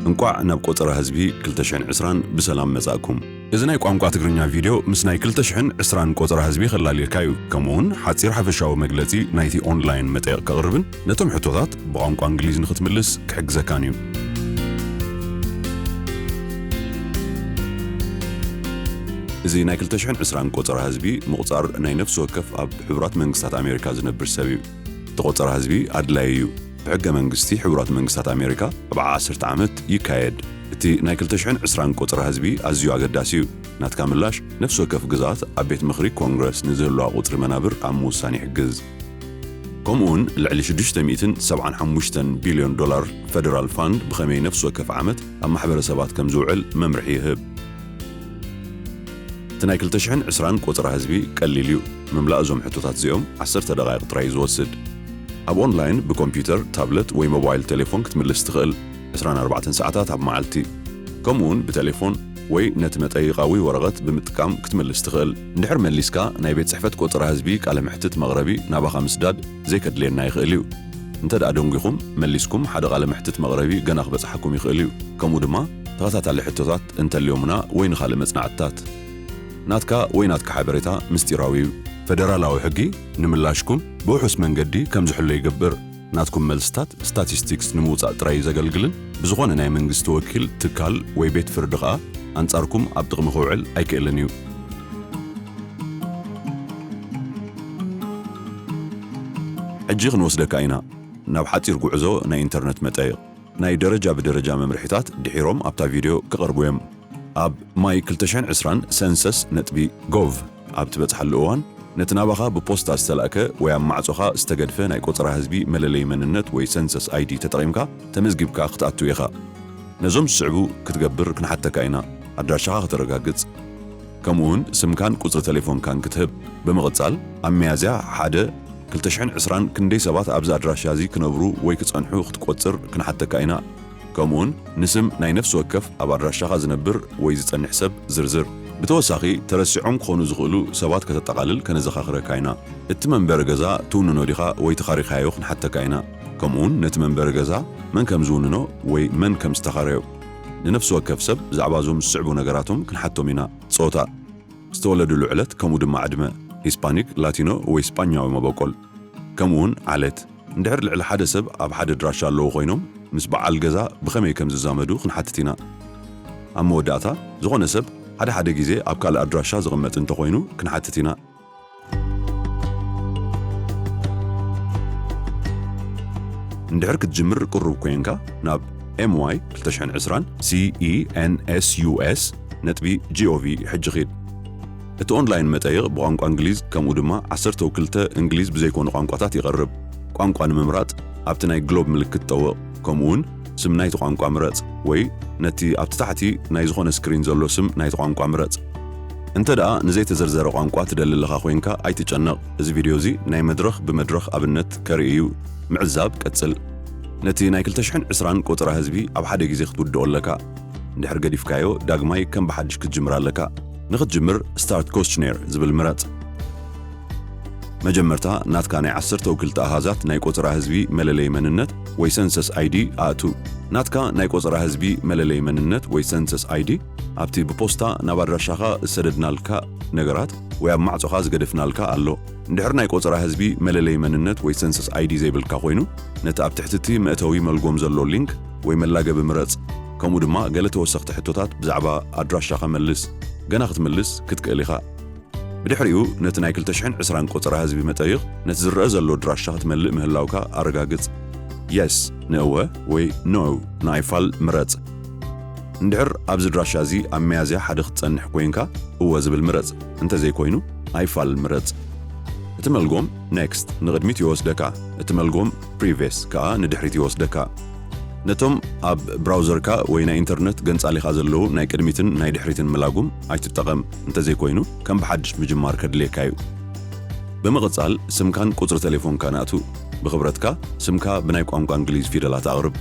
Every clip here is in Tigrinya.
እንቋዕ ናብ ቆጠራ ህዝቢ 2020 ብሰላም መጻእኩም እዚ ናይ ቋንቋ ትግርኛ ቪድዮ ምስ ናይ 2020 ቆጠራ ህዝቢ ኸላልየልካዩ ከምኡውን ሓጺር ሓፈሻዊ መግለጺ ናይቲ ኦንላይን መጠይቕ ከቕርብን ነቶም ሕቶታት ብቋንቋ እንግሊዝ ንኽትምልስ ክሕግዘካን እዩ እዚ ናይ 2020 ቆጠራ ህዝቢ ምቕጻር ናይ ነፍሲ ወከፍ ኣብ ሕቡራት መንግስታት ኣሜሪካ ዝነብር ሰብ እዩ ተቆጠራ ህዝቢ ኣድላይ እዩ ብሕገ መንግስቲ ሕቡራት መንግስታት ኣሜሪካ ኣብ 10 ዓመት ይካየድ እቲ ናይ 2020 ቆጠራ ህዝቢ ኣዝዩ ኣገዳሲ እዩ ናትካ ምላሽ ነፍሲ ወከፍ ግዛት ኣብ ቤት ምኽሪ ኮንግረስ ንዝህልዋ ቁፅሪ መናብር ኣብ ምውሳን ይሕግዝ ከምኡውን ልዕሊ 675 ቢልዮን ዶላር ፌደራል ፋንድ ብኸመይ ነፍሲ ወከፍ ዓመት ኣብ ማሕበረሰባት ከም ዝውዕል መምርሒ ይህብ እቲ ናይ 2020 ቆጠራ ህዝቢ ቀሊል እዩ ምምላእ እዞም ሕቶታት እዚኦም 10 ደቓይቕ ጥራይ ዝወስድ ኣብ ኦንላይን ብኮምፒውተር ታብለት ወይ ሞባይል ቴሌፎን ክትምልስ ትኽእል 24 ሰዓታት ኣብ መዓልቲ ከምኡውን ብቴሌፎን ወይ ነቲ መጠይቓዊ ወረቐት ብምጥቃም ክትምልስ ትኽእል እንድሕር መሊስካ ናይ ቤት ጽሕፈት ቆጠራ ህዝቢ ቃለ መሕትት መቕረቢ ናባኻ ምስዳድ ዘይከድልየና ይኽእል እዩ እንተደኣ ደንጉኹም መሊስኩም ሓደ ቃለ መሕትት መቕረቢ ገና ክበጽሓኩም ይኽእል እዩ ከምኡ ድማ ተኸታታሊ ሕቶታት እንተልዮሙና ወይ ንኻልእ መጽናዕትታት ናትካ ወይ ናትካ ሓበሬታ ምስጢራዊ እዩ ፌደራላዊ ሕጊ ንምላሽኩም ብውሑስ መንገዲ ከም ዝሕሎ ይገብር ናትኩም መልስታት ስታቲስቲክስ ንምውጻእ ጥራይ ዘገልግልን ብዝኾነ ናይ መንግስቲ ወኪል ትካል ወይ ቤት ፍርዲ ኸኣ ኣንጻርኩም ኣብ ጥቕሚ ክውዕል ኣይክእልን እዩ ሕጂ ክንወስደካ ኢና ናብ ሓፂር ጉዕዞ ናይ ኢንተርነት መጠይቕ ናይ ደረጃ ብደረጃ መምርሒታት ድሒሮም ኣብታ ቪድዮ ክቐርቡ እዮም ኣብ ማይ 2020 ሰንሰስ ነጥቢ ጎቭ ኣብ ትበጽሓሉ እዋን ነቲ ናባኻ ብፖስታ ዝተላእከ ወይ ኣብ ማዕጾኻ ዝተገድፈ ናይ ቆጠራ ህዝቢ መለለይ መንነት ወይ ሰንሰስ አይዲ ተጠቒምካ ተመዝጊብካ ክትኣቱ ኢኻ ነዞም ዝስዕቡ ክትገብር ክንሓተካ ኢና ኣድራሻኻ ክትረጋግጽ ከምኡውን ስምካን ቁፅሪ ቴሌፎንካን ክትህብ ብምቕጻል ኣብ ሚያዝያ 1 2020 ክንደይ ሰባት ኣብዚ ኣድራሻ እዚ ክነብሩ ወይ ክጸንሑ ክትቆጽር ክንሓተካ ኢና ከምኡውን ንስም ናይ ነፍሲ ወከፍ ኣብ ኣድራሻኻ ዝነብር ወይ ዝጸንሕ ሰብ ዝርዝር ብተወሳኺ ተረሲዖም ክኾኑ ዝኽእሉ ሰባት ከተጠቓልል ከነዘኻኽረካ ኢና እቲ መንበሪ ገዛ ትውንኖ ዲኻ ወይ ተኻሪኻዮ ክንሓተካ ኢና ከምኡውን ነቲ መንበሪ ገዛ መን ከም ዝውንኖ ወይ መን ከም ዝተኻረዮ ንነፍሲ ወከፍ ሰብ ብዛዕባ እዞም ዝስዕቡ ነገራቶም ክንሓቶም ኢና ጾታ ዝተወለዱሉ ዕለት ከምኡ ድማ ዕድመ ሂስፓኒክ ላቲኖ ወይ ስፓኛዊ መበቆል ከምኡውን ዓለት እንድሕር ልዕሊ ሓደ ሰብ ኣብ ሓደ ድራሻ ኣለዉ ኮይኖም ምስ በዓል ገዛ ብኸመይ ከም ዝዛመዱ ክንሓትት ኢና ኣብ መወዳእታ ዝኾነ ሰብ ሓደ ጊዜ ኣብ ካልእ ኣድራሻ ዝቕመጥ እንተኾይኑ ክንሓትት ኢና እንድሕር ክትጅምር ቅሩብ ኮይንካ ናብ my 2020 census.gov ሕጂ ኺድ እቲ ኦንላይን መጠይቕ ብቋንቋ እንግሊዝ ከምኡ ድማ 12 እንግሊዝ ብዘይኮኑ ቋንቋታት ይቐርብ ቋንቋ ንምምራጥ ኣብቲ ናይ ግሎብ ምልክት ጠውቕ ከምኡውን ስም ናይቲ ቋንቋ ምረጽ ወይ ነቲ ኣብቲ ታሕቲ ናይ ዝኾነ ስክሪን ዘሎ ስም ናይቲ ቋንቋ ምረጽ እንተደኣ ንዘይተዘርዘረ ቋንቋ ትደልልኻ ኮይንካ ኣይትጨነቕ እዚ ቪድዮ እዚ ናይ መድረኽ ብመድረኽ ኣብነት ከርኢ እዩ ምዕዛብ ቀጽል ነቲ ናይ 2020 ቆጠራ ህዝቢ ኣብ ሓደ ጊዜ ክትውድኦ ኣለካ እንድሕር ገዲፍካዮ ዳግማይ ከም ብሓድሽ ክትጅምር ኣለካ ንኽትጅምር ስታርት ኮስችኔር ዝብል ምረጽ መጀመርታ ናትካ ናይ 12 ኣሃዛት ናይ ቆጠራ ህዝቢ መለለይ መንነት ወይ ሰንሰስ አይዲ ኣእቱ ናትካ ናይ ቆጠራ ህዝቢ መለለይ መንነት ወይ ሰንሰስ አይዲ ኣብቲ ብፖስታ ናብ ኣድራሻኻ ዝሰደድናልካ ነገራት ወይ ኣብ ማዕጾኻ ዝገደፍናልካ ኣሎ እንድሕር ናይ ቆጠራ ህዝቢ መለለይ መንነት ወይ ሰንሰስ አይዲ ዘይብልካ ኮይኑ ነቲ ኣብ ትሕቲ መእተዊ መልጎም ዘሎ ሊንክ ወይ መላገቢ ምረጽ ከምኡ ድማ ገለ ተወሰኽቲ ሕቶታት ብዛዕባ ኣድራሻኻ መልስ ገና ክትምልስ ክትክእል ኢኻ ብድሕሪኡ ነቲ ናይ 2020 ቆጠራ ህዝቢ መጠይቕ ነቲ ዝርአ ዘሎ ኣድራሻ ክትመልእ ምህላውካ ኣረጋግጽ yes ንእወ ወይ no ንኣይፋል ምረጽ እንድሕር ኣብዚ ኣድራሻ እዚ ኣብ ሚያዝያ 1 ክትጸንሕ ኮይንካ እወ ዝብል ምረጽ እንተዘይኮይኑ ኣይፋል ምረጽ እቲ መልጎም next ንቕድሚት ይወስደካ እቲ መልጎም previous ከዓ ንድሕሪት ይወስደካ ነቶም ኣብ ብራውዘርካ ወይ ናይ ኢንተርነት ገንጻሊኻ ዘለዉ ናይ ቅድሚትን ናይ ድሕሪትን መላጉም ኣይትጠቐም እንተዘይኮይኑ ከም ብሓድሽ ምጅማር ከድልየካ እዩ ብምቕጻል ስምካን ቁፅሪ ቴሌፎንካ ናእቱ ብኽብረትካ ስምካ ብናይ ቋንቋ እንግሊዝ ፊደላት ኣቕርብ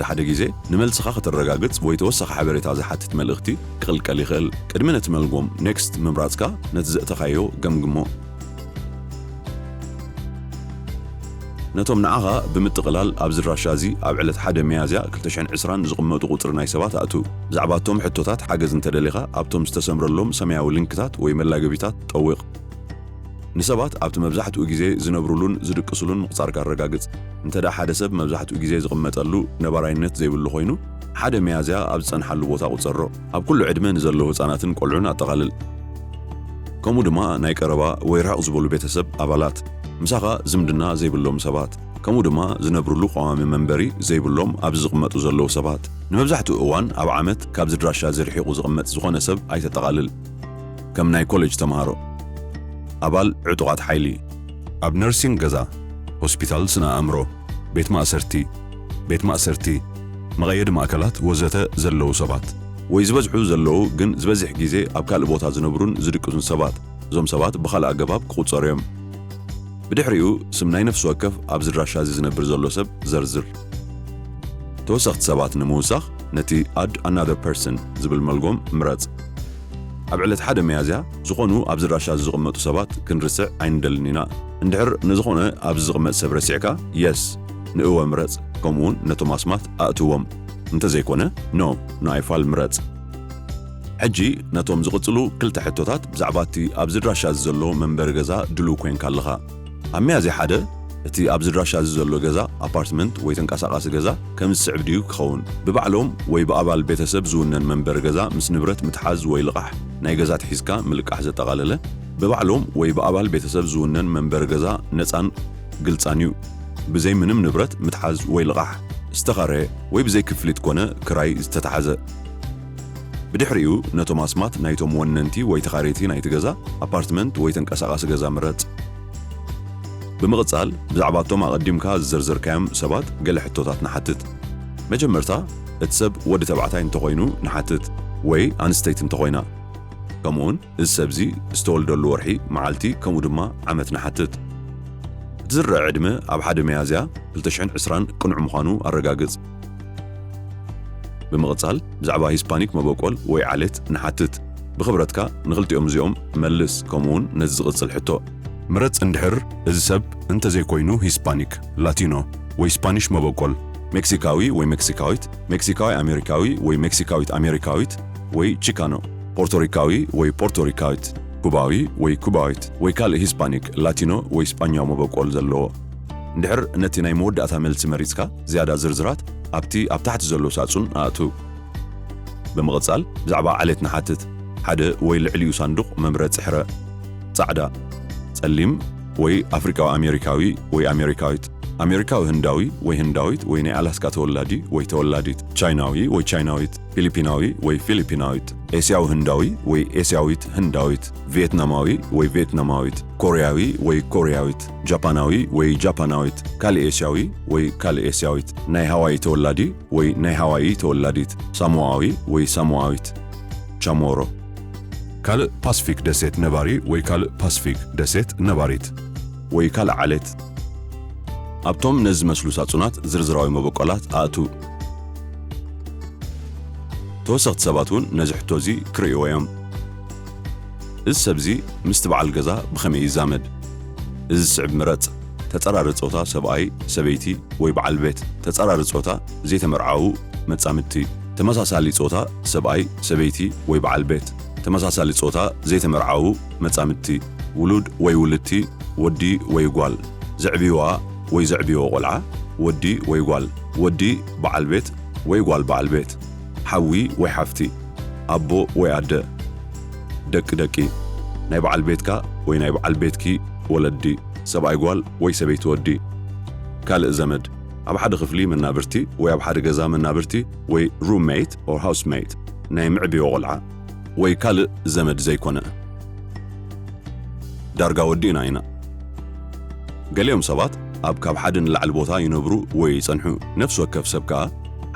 ሓደ ጊዜ ንመልስኻ ክትረጋግጽ ወይ ተወሳኺ ሓበሬታ ዝሓትት መልእኽቲ ክቕልቀል ይኽእል ቅድሚ ነቲ መልጎም next ምምራጽካ ነቲ ዘእተኻዮ ገምግሞ ነቶም ንዓኻ ብምጥቕላል ኣብ ዝራሻዚ ኣብ ዕለት 1 ሚያዝያ 2020 ዝቕመጡ ቁጽሪ ናይ ሰባት ኣቱ ብዛዕባቶም ሕቶታት ሓገዝ እንተደሊኻ ኣብቶም ዝተሰምረሎም ሰማያዊ ሊንክታት ወይ መላገቢታት ጠዊቕ ንሰባት ኣብቲ መብዛሕትኡ ግዜ ዝነብሩሉን ዝድቅሱሉን ምቕጻርካ ኣረጋግጽ እንተዳ ሓደ ሰብ መብዛሕትኡ ግዜ ዝቕመጠሉ ነባራይነት ዘይብሉ ኮይኑ 1 ሚያዝያ ኣብ ዝጸንሓሉ ቦታ ቁጸሮ ኣብ ኩሉ ዕድመ ንዘለዉ ህፃናትን ቆልዑን ኣጠቓልል ከምኡ ድማ ናይ ቀረባ ወይ ርሕቕ ዝበሉ ቤተሰብ ኣባላት ምሳኻ ዝምድና ዘይብሎም ሰባት ከምኡ ድማ ዝነብሩሉ ቋዋሚ መንበሪ ዘይብሎም ኣብ ዝቕመጡ ዘለዉ ሰባት ንመብዛሕትኡ እዋን ኣብ ዓመት ካብ ዝድራሻ ዝርሒቑ ዝቕመጥ ዝኾነ ሰብ ኣይተጠቓልል ከም ናይ ኮሌጅ ተምሃሮ ኣባል ዕጡቓት ሓይሊ ኣብ ነርሲንግ ገዛ ሆስፒታል ስነ ኣእምሮ ቤት ማእሰርቲ መቐየዲ ማእከላት ወዘተ ዘለዉ ሰባት ወይ ዝበዝሑ ዘለዉ ግን ዝበዝሕ ግዜ ኣብ ካልእ ቦታ ዝነብሩን ዝድቅሱን ሰባት እዞም ሰባት ብኻልእ ኣገባብ ክቑጸሩ እዮም ብድሕሪኡ ስም ናይ ነፍሲ ወከፍ ኣብ ዝድራሻ ዝነብር ዘሎ ሰብ ዘርዝር ተወሰኽቲ ሰባት ንምውሳኽ ነቲ add another person ዝብል መልጎም ምረጽ ኣብ ዕለት 1 ሚያዝያ ዝኾኑ ኣብ ዝድራሻ ዝቕመጡ ሰባት ክንርስዕ ኣይንደልን ኢና እንድሕር ንዝኾነ ኣብ ዝቕመጥ ሰብ ረሲዕካ yes ንእወ ምረጽ ከምኡውን ነቶም ኣስማት ኣእትዎም እንተዘይኮነ no ንኣይፋል ምረጽ ሕጂ ነቶም ዝቕጽሉ ክልተ ሕቶታት ብዛዕባ እቲ ኣብ ዝድራሻ ዘሎ መንበሪ ገዛ ድልው ኮይንካ ኣለኻ ኣብ ሚያዝያ 1 እቲ ኣብ ዝድራሻ ዘሎ ገዛ ኣፓርትመንት ወይ ተንቀሳቓሲ ገዛ ከም ዝስዕብ ድዩ ክኸውን ብባዕሎም ወይ ብኣባል ቤተሰብ ዝውነን መንበሪ ገዛ ምስ ንብረት ምትሓዝ ወይ ልቓሕ ናይ ገዛ ትሒዝካ ምልቃሕ ዘጠቓለለ ብባዕሎም ወይ ብኣባል ቤተሰብ ዝውነን መንበሪ ገዛ ነፃን ግልጻን እዩ ብዘይ ምንም ንብረት ምትሓዝ ወይ ልቓሕ ዝተኻረየ ወይ ብዘይ ክፍሊት ኮነ ክራይ ዝተተሓዘ ብድሕሪኡ ነቶም ኣስማት ናይቶም ወነንቲ ወይ ተኻሬቲ ናይቲ ገዛ ኣፓርትመንት ወይ ተንቀሳቓሲ ገዛ ምረጽ ብምቕጻል ብዛዕባቶም ኣቐዲምካ ዝዘርዘርካዮም ሰባት ገለ ሕቶታት ንሓትት መጀመርታ እቲ ሰብ ወዲ ተባዕታይ እንተኾይኑ ንሓትት ወይ ኣንስተይቲ እንተኾይና ከምኡውን እዚ ሰብዚ ዝተወልደሉ ወርሒ መዓልቲ ከምኡ ድማ ዓመት ንሓትት እቲ ዝርአ ዕድመ ኣብ 1 ሚያዝያ 2020 ቅኑዕ ምዃኑ ኣረጋግጽ ብምቕጻል ብዛዕባ ሂስፓኒክ መበቆል ወይ ዓሌት ንሓትት ብኽብረትካ ንኽልቲኦም እዚኦም መልስ ከምኡውን ነዚ ዝቕጽል ሕቶ ምረጽ እንድሕር እዚ ሰብ እንተዘይኮይኑ ሂስፓኒክ ላቲኖ ወይ ስፓኒሽ መበቆል ሜክሲካዊ ወይ ሜክሲካዊት ሜክሲካዊ ኣሜሪካዊ ወይ ሜክሲካዊት ኣሜሪካዊት ወይ ቺካኖ ፖርቶሪካዊ ወይ ፖርቶሪካዊት ኩባዊ ወይ ኩባዊት ወይ ካልእ ሂስፓኒክ ላቲኖ ወይ ስፓኛዊ መበቆል ዘለዎ እንድሕር ነቲ ናይ መወዳእታ መልሲ መሪጽካ ዝያዳ ዝርዝራት ኣብቲ ኣብ ታሕቲ ዘሎ ሳጹን ኣእቱ ብምቕጻል ብዛዕባ ዓሌት ንሓትት ሓደ ወይ ልዕሊኡ ሳንዱቕ መምረፂ ሕረ ጻዕዳ ጸሊም ወይ ኣፍሪካዊ ኣሜሪካዊ ወይ ኣሜሪካዊት ኣሜሪካዊ ህንዳዊ ወይ ህንዳዊት ወይ ናይ ኣላስካ ተወላዲ ወይ ተወላዲት ቻይናዊ ወይ ቻይናዊት ፊሊፒናዊ ወይ ፊሊፒናዊት ኤስያዊ ህንዳዊ ወይ ኤስያዊት ህንዳዊት ቪየትናማዊ ወይ ቪየትናማዊት ኮርያዊ ወይ ኮርያዊት ጃፓናዊ ወይ ጃፓናዊት ካልእ ኤስያዊ ወይ ካልእ ኤስያዊት ናይ ሃዋይ ተወላዲ ወይ ናይ ሃዋይ ተወላዲት ሳሞአዊ ወይ ሳሞአዊት ቻሞሮ ካልእ ፓሲፊክ ደሴት ነባሪ ወይ ካልእ ፓሲፊክ ደሴት ነባሪት ወይ ካልእ ዓሌት ኣብቶም ነዚ መስሉ ሳጹናት ዝርዝራዊ መበቆላት ኣእቱ ተወሰኽቲ ሰባት እውን ነዚ ሕቶ እዚ ክርእይዎ እዮም እዚ ሰብዚ ምስቲ በዓል ገዛ ብኸመይ ይዛመድ እዚ ስዕብ ምረጽ ተጸራሪ ጾታ ሰብኣይ ሰበይቲ ወይ በዓል ቤት ተጸራሪ ጾታ ዘይተመርዓዉ መጻምድቲ ተመሳሳሊ ጾታ ሰብኣይ ሰበይቲ ወይ በዓል ቤት ተመሳሳሊ ጾታ ዘይተመርዓዉ መጻምድቲ ውሉድ ወይ ውልድቲ ወዲ ወይ ጓል ዘዕብይዋ ወይ ዘዕብይዎ ቆልዓ ወዲ ወይ ጓል ወዲ በዓል ቤት ወይ ጓል በዓል ቤት ሓዊ ወይ ሓፍቲ ኣቦ ወይ ኣደ ደቂ ደቂ ናይ በዓል ቤትካ ወይ ናይ በዓል ቤትኪ ወለዲ ሰብኣይ ጓል ወይ ሰበይቲ ወዲ ካልእ ዘመድ ኣብ ሓደ ክፍሊ መናብርቲ ወይ ኣብ ሓደ ገዛ መናብርቲ ወይ ሩምሜት ኦር ሃውስሜት ናይ ምዕብዮ ቆልዓ ወይ ካልእ ዘመድ ዘይኮነ ዳርጋ ወዲና ኢና ገሊኦም ሰባት ኣብ ካብ ሓደ ንላዕሊ ቦታ ይነብሩ ወይ ይጸንሑ ነፍሲ ወከፍ ሰብ ከዓ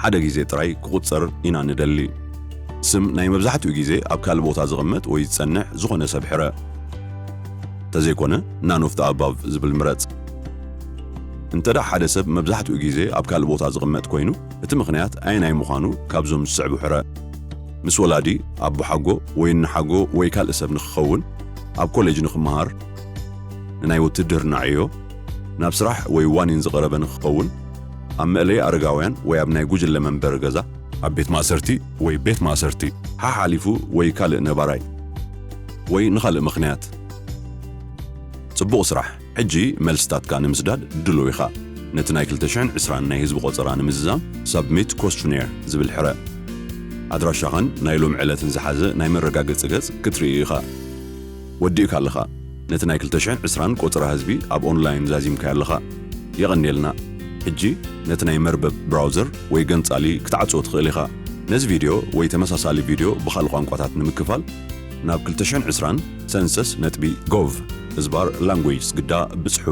ሓደ ግዜ ጥራይ ክቁጸር ኢና ንደሊ ስም ናይ መብዛሕትኡ ግዜ ኣብ ካልእ ቦታ ዝቕመጥ ወይ ዝጸንሕ ዝኾነ ሰብ ሕረ ተዘይኮነ none of the above ዝብል ምረጽ እንተዳ ሓደ ሰብ መብዛሕትኡ ግዜ ኣብ ካልእ ቦታ ዝቕመጥ ኮይኑ እቲ ምኽንያት ኣየናይ ምዃኑ ካብዞም ዝስዕቡ ሕረ ምስ ወላዲ ኣቦ ሓጎ ወይ ንሓጎ ወይ ካልእ ሰብ ንኽኸውን ኣብ ኮሌጅ ንኽመሃር ንናይ ውትድርና ዕዮ ናብ ስራሕ ወይ ዋኒን ዝቐረበ ንኽኸውን ኣብ መእለይ ኣረጋውያን ወይ ኣብ ናይ ጉጅለ መንበር ገዛ ኣብ ቤት ማእሰርቲ ወይ ቤት ማእሰርቲ ሓሓሊፉ ወይ ካልእ ነባራይ ወይ ንኻልእ ምኽንያት ጽቡቕ ስራሕ ሕጂ መልስታትካ ንምስዳድ ድሉው ኢኻ ነቲ ናይ 2020 ናይ ህዝቢ ቆፀራ ንምዝዛም ሰብሚት ኮስችኔር ዝብል ሕረ ኣድራሻኻን ናይ ሎም ዕለትን ዝሓዘ ናይ መረጋገፂ ገጽ ክትርኢ ኢኻ ወዲእካ ኣለኻ ነቲ ናይ 2020 ቆፀራ ህዝቢ ኣብ ኦንላይን ዛዚምካ ኣለኻ የቐኒልና ሕጂ ነቲ ናይ መርበብ ብራውዘር ወይ ገንጻሊ ክትዓጽዎ ትኽእል ኢኻ ነዚ ቪድዮ ወይ ተመሳሳሊ ቪድዮ ብኻልእ ቋንቋታት ንምክፋል ናብ 2020 census.gov/language ዝግዳ ብጽሑ